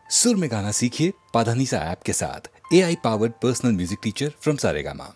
सुर में गाना सीखिए पाधानीसा ऐप के साथ। AI powered personal music teacher from Saregama.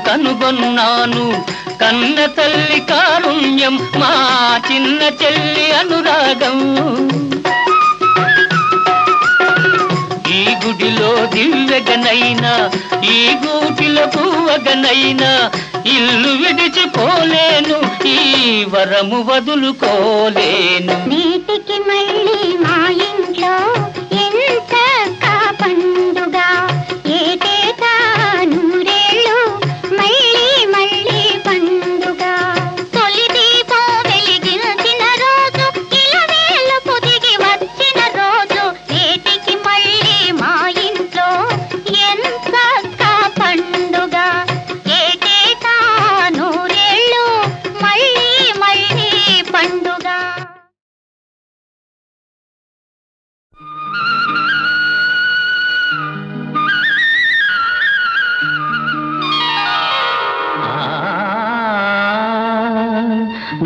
కనుగొన్నాను కన్న తల్లి కారుణ్యం మా చిన్న చెల్లి అనురాగం ఈ గుడిలో దివ్యగనైనా ఈ గూటిలో పువ్వగనైనా ఇల్లు విడిచిపోలేను ఈ వరము వదులుకోలేను నీటికి మళ్ళీ మా ఇంట్లో ఎంత పండుగ ఏటేటా నూరేళ్ళు మళ్ళీ మళ్ళీ పండుగ తొలి దీపం వెలిగించిన రోజు ఇలవేలు పొదిగి వచ్చిన రోజు నేటికి మళ్ళీ మా ఇంట్లో ఎంత పండుగ ఏటేటా నూరేళ్ళు మళ్ళీ మళ్ళీ పండుగ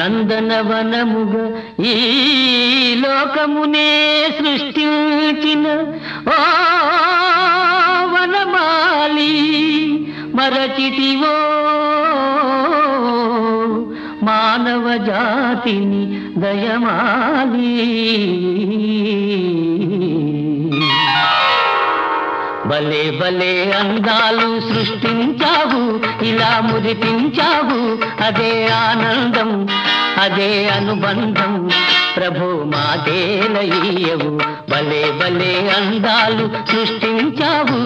నందనవనముగ ఈ లోకమునే సృష్టించిన ఓ వనమాలి మరచితివో మానవ జాతిని దయమాలి భలే భలే అందాలు సృష్టించావు ఇలా మురిపించావు అదే ఆనందం అదే అనుబంధం ప్రభు మాటేలయ్యవు భలే భలే అందాలు సృష్టించావు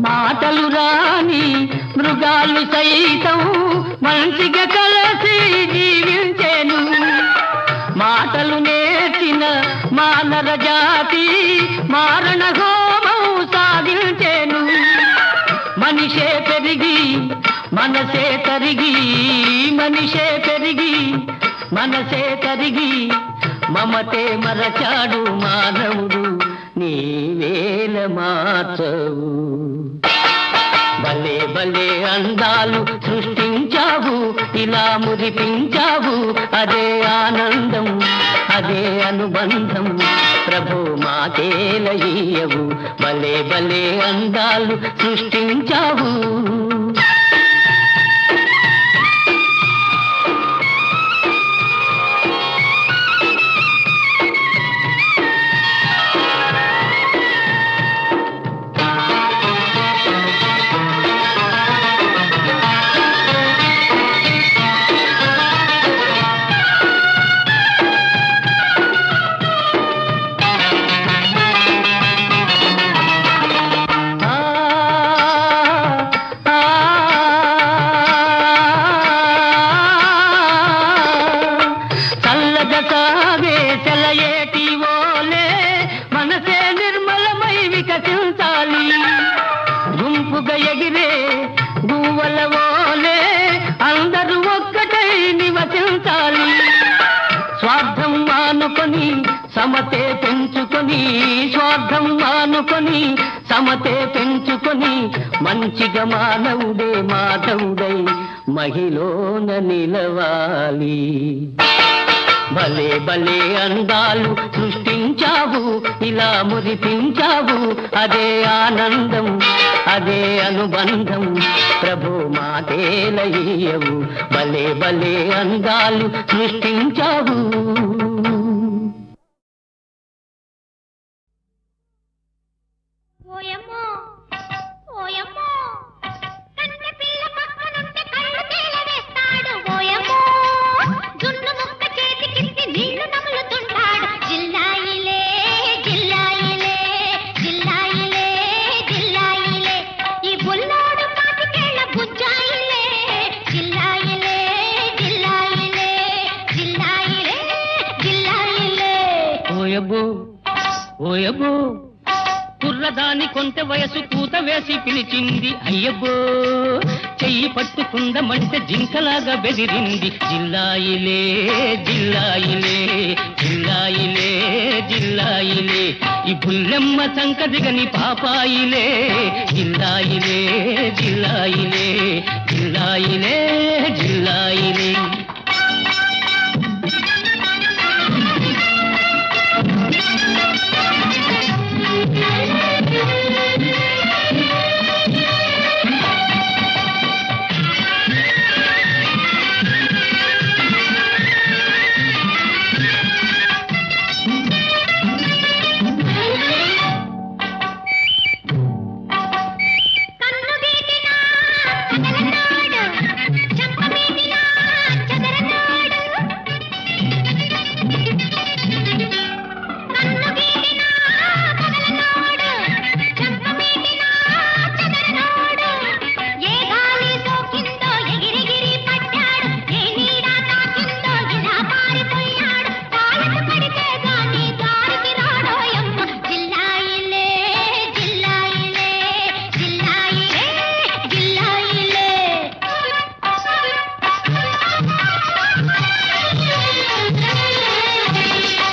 మాటలు రాని మృగాలు సైతం మంచిగా కలిసి జీవించేను మాటలు నేర్చిన మానవ జాతి మారణ హోమం సాగించేను మనిషే పెరిగి మనసే తరిగి మనిషే పెరిగి మనసే తరిగి మమతే మరచాడు మానవుడు నీవేల మార్చవు. భలే భలే అందాలు సృష్టించావు, ఇలా మురిపించావు, అదే ఆనందం, అదే అనుబంధం, ప్రభు మాకేల ఇయ్యవు. భలే భలే అందాలు సృష్టించావు. గుంపుగా ఎగిరే గువ్వల ఓలే అందరూ ఒక్కటై నివసించాలి. స్వార్థం మానుకొని సమతే పెంచుకొని, స్వార్థం మానుకొని సమతే పెంచుకొని, మంచిగా మానవుడే మాధవుడై మహిళన నిలవాలి. భలే భలే అందాలు సృష్టించావు, ఇలా మురిపించావు, అదే ఆనందం, అదే అనుబంధం, ప్రభు మాకేల ఇయ్యవు. భలే భలే అందాలు సృష్టించావు. ఓయమ్మో ఓయమ్మో కన్నె పిల్ల పక్కనుంటే కళ్ళు తేలవేస్తాడు. ఓయమ్మో జున్ను ముక్క చేతికిచ్చి నీళ్లు నములుతుంటాడు. జిల్లాయిలే జిల్లాయిలే జిల్లాయిలే జిల్లాయిలే ఈ బుల్లోడు పాతికేళ్ల బుజ్జాయిలే. జిల్లాయిలే జిల్లాయిలే జిల్లాయిలే జిల్లాయిలే. ఓయబ్బో ఓయబ్బో కుర్రదాని కొంటె వయసు కూత వేసి పిలిచింది. అయ్యబ్బో చెయ్యి పట్టుకుందమంటే జింకలాగా బెదిరింది. జిల్లాయిలే జిల్లాయిలే జిల్లాయిలే జిల్లాయిలే ఈ బుల్లెమ్మ సంక దిగని పాపాయిలే. జిల్లాయిలే జిల్లాయిలే జిల్లాయిలే జిల్లాయిలే.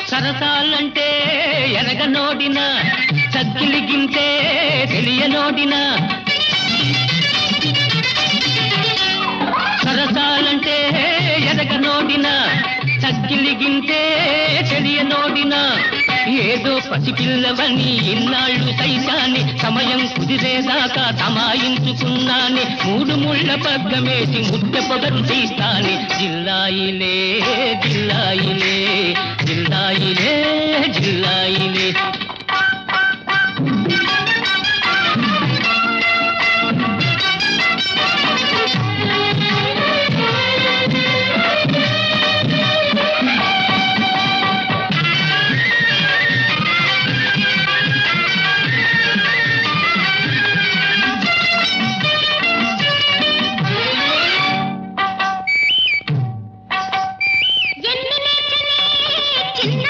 సరసాలంటే ఎనగనోడిన, చక్కిలిగింటే తెలియనోడిన. సరసాలంటే ఎనగనోడిన, చక్కిలిగింటే తెలియనోడిన. ఏదో పసిపిల్లవని ఇన్నాళ్ళు సైతాన్ని, సమయం కుదిరేదాకా తమాయించుకున్నాని. మూడు ముళ్ళ పగ్గమేసి ముద్దె పొగరు తీస్తాని. జిల్లాయిలే జిల్లాయిలే జిల్లాయిలే జిల్లాయిలే. చిన్న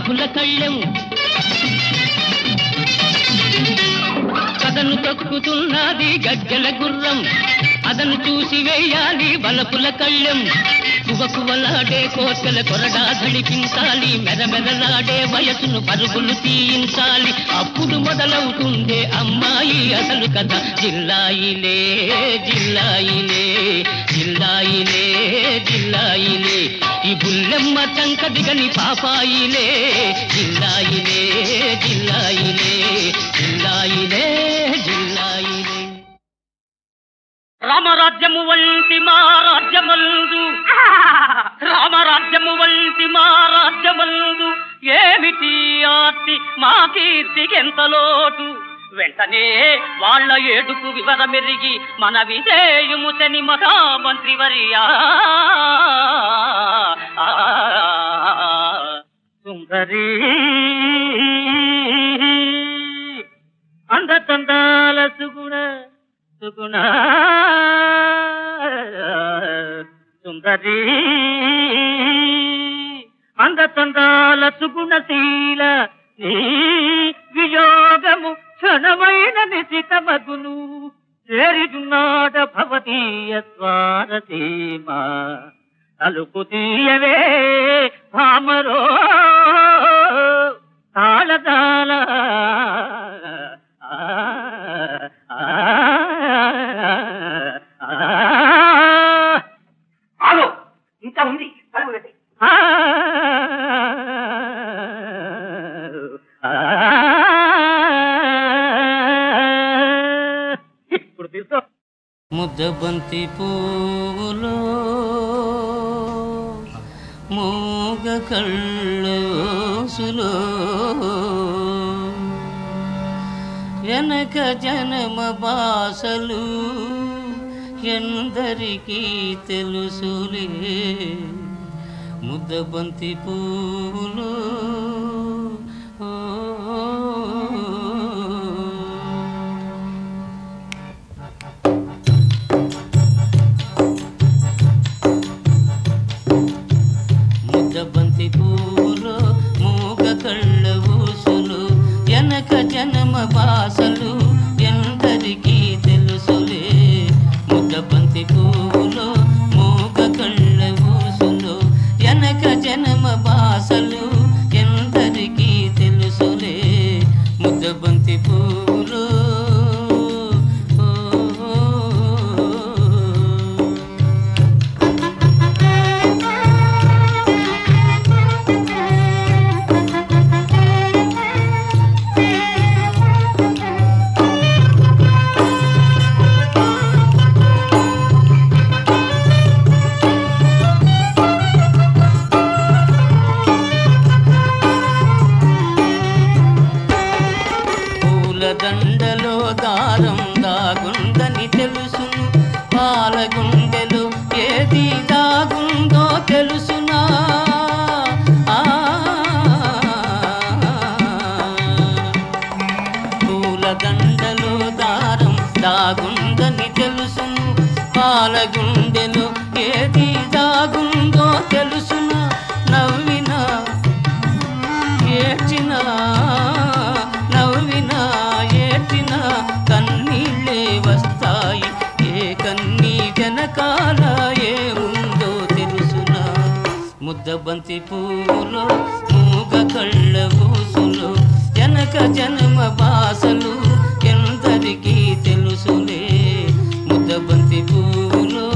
వలపుల కళ్ళెం కథను తొక్కుతున్నది గజ్జల గుర్రం అదను చూసి వేయాలి వలపుల కళ్ళెం కువకువలాడే కోర్కెల కొరడా ధడిపించాలి మెదమెదలాడే వయసును పరుగులు తీయించాలి అప్పుడు మొదలవుతుందే అమ్మాయి అసలు కథ జిల్లాయిలే జిల్లాయిలే జిల్లాయిలే జిల్లాయిలే ఈ బుల్లెమ్మ చంక దిగని పాపాయిలే జిల్లాయిలే జిల్లాయిలే జిల్లాయిలే జిల్లాయిలే రామరాజ్యము వంటి మా రాజ్యమందు రామరాజ్యము వంటి మా రాజ్యమందు ఏమిటి ఆర్తి మా కీర్తికెంత లోటు వెంటనే వాళ్ళ ఏడుపు వివరమెరిగి మన విజయము శని మహామంత్రి వర్యా సుందరి అందతందాల సుగుణ సుగుణ సుందరి అందతందాల సుగుణశీల వియోగము క్షణమైన నిశితమగును చేరిదున్నాడ భవతీయ ద్వారసీమ తలుపు తీయవే భామరో తాళదాల ఆలో ఇంకా ఉంది ఇప్పుడు తీసుకో ముద్దబంతి పూలో మూగ కళ్ళోసులో వెనక జనమ బాసలు ఎందరికీ తెలుసులే ముద్దబంతి పూలు ముద్దబంతి పూలు మూగ కళ్ళ ఊసులు వెనక జనమ బాసలు ఎందరికీ తెలుసులే ముద్దబంతి పూలు మూగ కళ్ళ ఊసులు వెనక జనమ బాసలు ఎందరికీ తెలుసులే ముద్దబంతి పూలు దండలో దారం దాగుందని తెలుసును పాలగుండెలో ఏది దాగుందో తెలుసునా పూల దండలో దారం దాగుందని తెలుసును పాలగుండెలో ఏది దాగుందో తెలుసునా నవ్వినా ఏడ్చినా ఏటిన కన్నీళ్ళే వస్తాయి ఏ కన్నీ వెనకాల ఏముందో తెలుసునా ముద్దబంతి పూలో మూగ కళ్ళ ఊసులో వెనక జన్మ బాసలు ఎందరికీ తెలుసులే ముద్దబంతి పూలో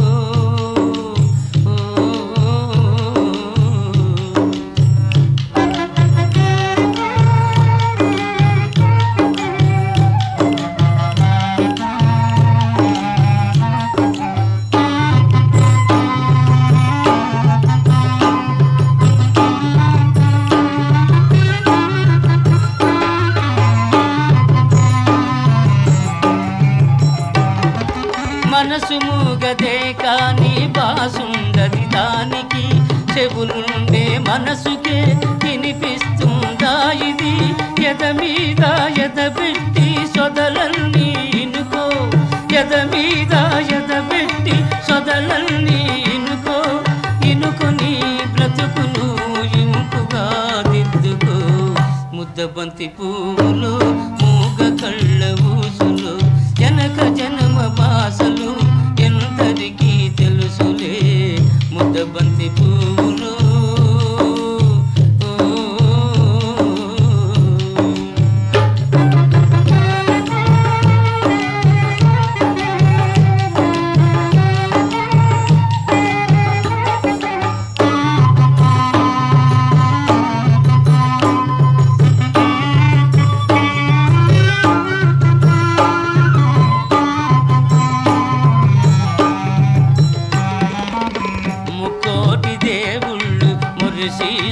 మనసు మూగదే కాని బాసుండది దానికి చెవులుండే మనసుకే వినిపిస్తుందా ఇది ఎద మీద ఎదబెట్టి సొదలన్నీ ఇనుకో ఎద మీద ఎదబెట్టి సొదలన్నీ ఇనుకో ఇనుకొని బ్రతుకును ఇంపుగా దిద్దుకో ముద్దబంతి పువ్వులు మూగ కళ్ళ ఊసులు జనక జనమ భాషలు ఎందరికీ తెలుసులే ముద్దబంతి పువ్వులు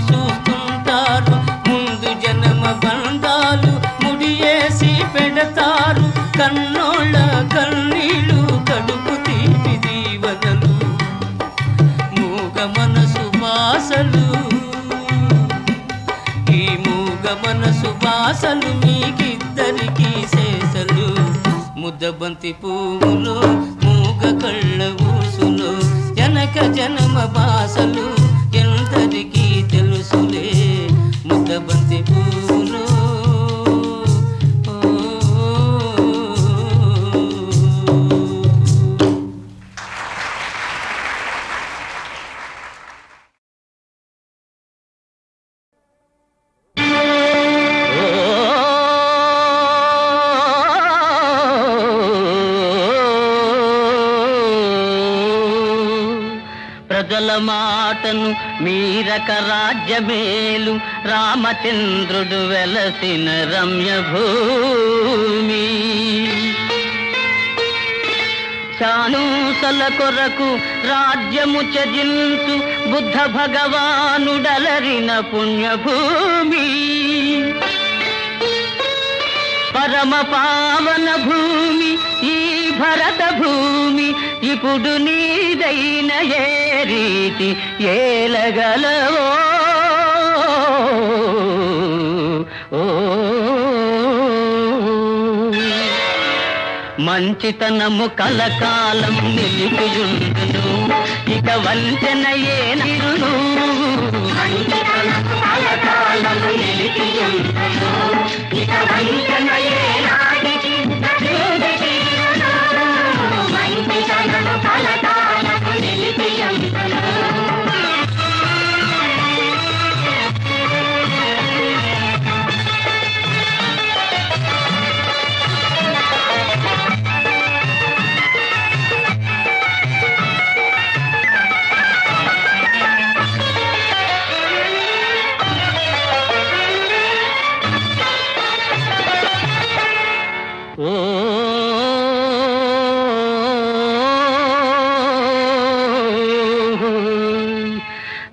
చూస్తుంటారు ముందు జన్మ బంధాలు ముడియేసి పెడతారు కన్నోళ్ళ కన్నీళ్ళు కడుపు తీపి దీవెనలు మూగ మనసు బాసలు ఈ మూగ మనసు బాసలు మీకిద్దరికీ శేషలు ముద్దబంతి పువ్వులు మూగ కళ్ళ ఊసులు జనక జనమ బాసలు ఎందరికీ తెలుసులే ముద్దబంతి పువ్వులు ప్రజల మాటను మీరక రాజ్యమేలు రామచంద్రుడు వెలసిన రమ్య భూమి చానూసల కొరకు రాజ్యము త్యజించు బుద్ధ భగవానుడలరిన పుణ్యభూమి పరమ పావన భూమి ఈ భరత భూమి ఇప్పుడు నీదైన ఏ రీతి ఏలగలవో మంచితనము కలకాలం నిలిపియుండును ఇక వంచన ఏ నిరును మంచితనము కలకాలం నిలిపియుండును ఇక వంచన ఏ నాటికి మంచితనము కలకాలం నిలిపియుండును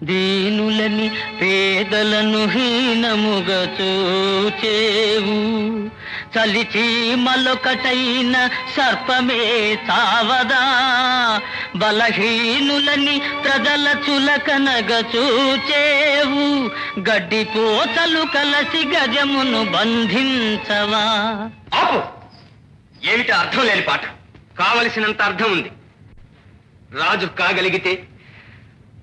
దీనులని పేదలను హీనముగా చూచేవు చలిచి మలొకటైన సర్పమే చావదా బలహీనులని ప్రజల చులకనగా చూచేవు గడ్డి పోతలు కలసి గజమును బంధించవా ఆపు ఏమిటి అర్థం లేని పాట కావలసినంత అర్థం ఉంది రాజు కాగలిగితే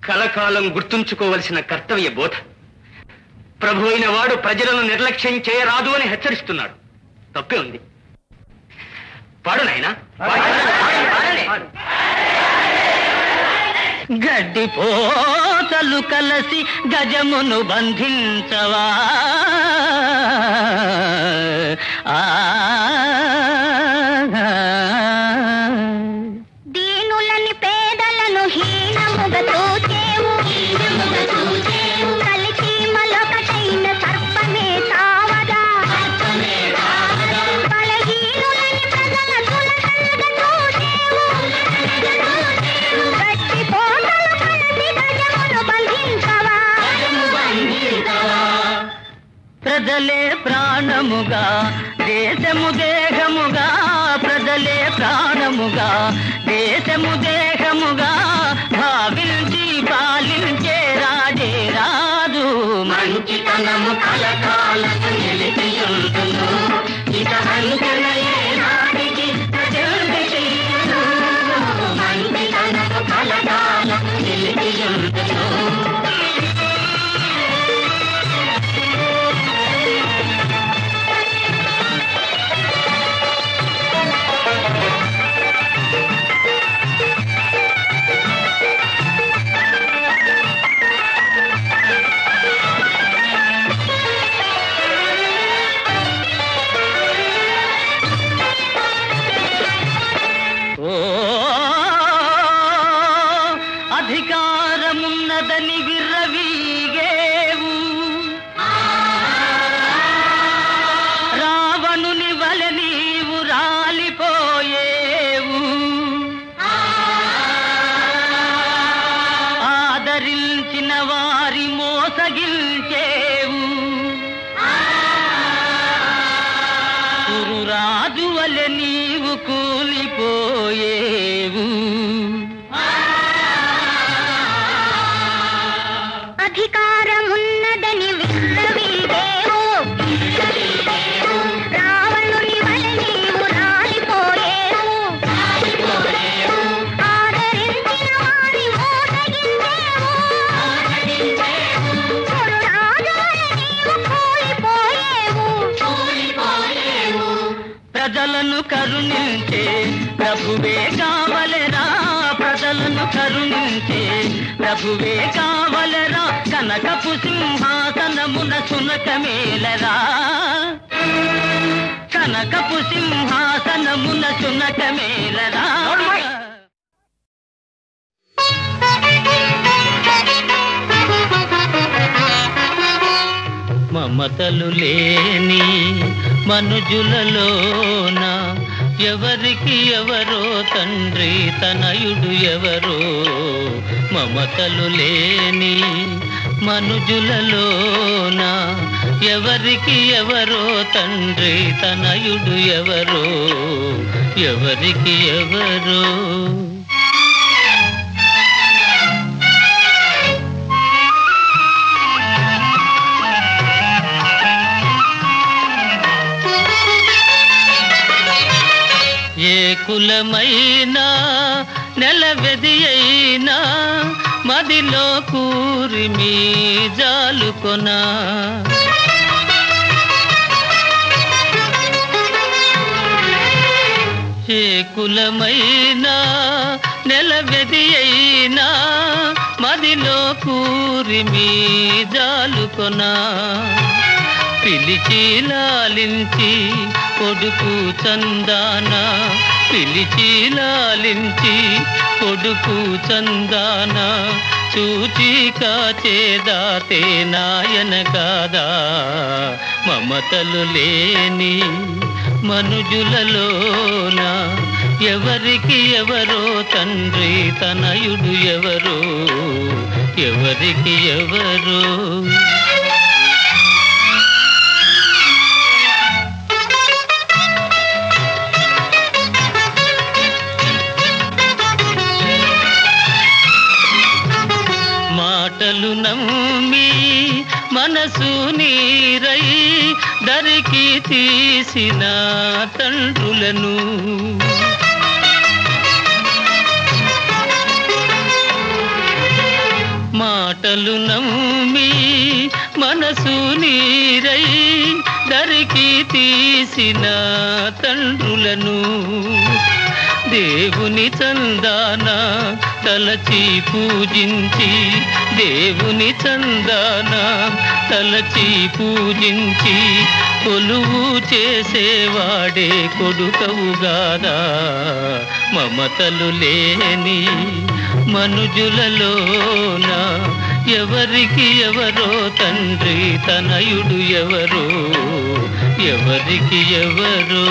కలకాలం గుర్తుంచుకోవలసిన కర్తవ్య బోధ ప్రభు అయిన వాడు ప్రజలను నిర్లక్ష్యం చేయరాదు అని హెచ్చరిస్తున్నాడు తప్పే ఉంది పాడు నాయనా గడ్డి పోతలు కలసి గజమును బంధించవా దీనులని పేదలను హీనముగా చూచేవు కలిసి మలొకటైన సర్పమే చావదా బలహీనులని ప్రజల చులకనగా చూచేవు గట్టి పోతలు కలిసి గజమును బంధించవా ప్రజలే ప్రాణముగా దేశము దేహముగా ప్రజలే ప్రాణముగా దేశము దేహముగా భావించి పాలించే రాజే రాజు మంచితనము కలకాలము నిలిపియుండును ఇక వంచన ఏ నాటికి ప్రజల్ని చెయ్యును మంచితనము కలకాలము నిలిపియుండును రాజువలె నీవు కూలిపోయేవు. అధికారమున్నదని విర్రవీగేవు, రావణుని వలె నీవు రాలిపోయేవు. ఆదరించిన వారి మోసగించేవు, రాజు వలె నీవు కూలిపోయేవు. ప్రజలను కరుణించే ప్రభువే కావలెరా, ప్రజలను కరుణించే ప్రభువే కావలెరా. కనకపు సింహాసనమున సునకమేలరా, కనకపు సింహాసనమున సునకమేలరా. మమతలు లేని మనుజులలోన ఎవరికి ఎవరో తండ్రి తనయుడు ఎవరో. మమతలు లేని మనుజులలోన ఎవరికి ఎవరో తండ్రి తనయుడు ఎవరో, ఎవరికి ఎవరో. ఏ కులమైనా నెలవెది అయినా మదిలో కూరిమి జాలుకొనా. ఏ కులమైనా నెలవెది అయినా మదిలో కూరిమి జాలుకొనా. పిలిచి లాలించి కొడుకు చందాన, పిలిచి లాలించి కొడుకు చందాన. చూచి కాచేదాతే నాయన కాదా. మమతలు లేని మనుజులలోన ఎవరికి ఎవరో తండ్రి తనయుడు ఎవరో, ఎవరికి ఎవరో. మాటలు నమ్మి మనసు నీరై దరికి తీసిన తండ్రులను, మాటలు నమ్మి మనసు నీరై దరికి తీసిన తండ్రులను. దేవుని చందాన తలచి పూజించి, దేవుని చందాన తలచి పూజించి కొలువు చేసేవాడే కొడుకవుగాదా. మమతలు లేని మనుజులలోన ఎవరికి ఎవరో తండ్రి తనయుడు ఎవరో, ఎవరికి ఎవరో.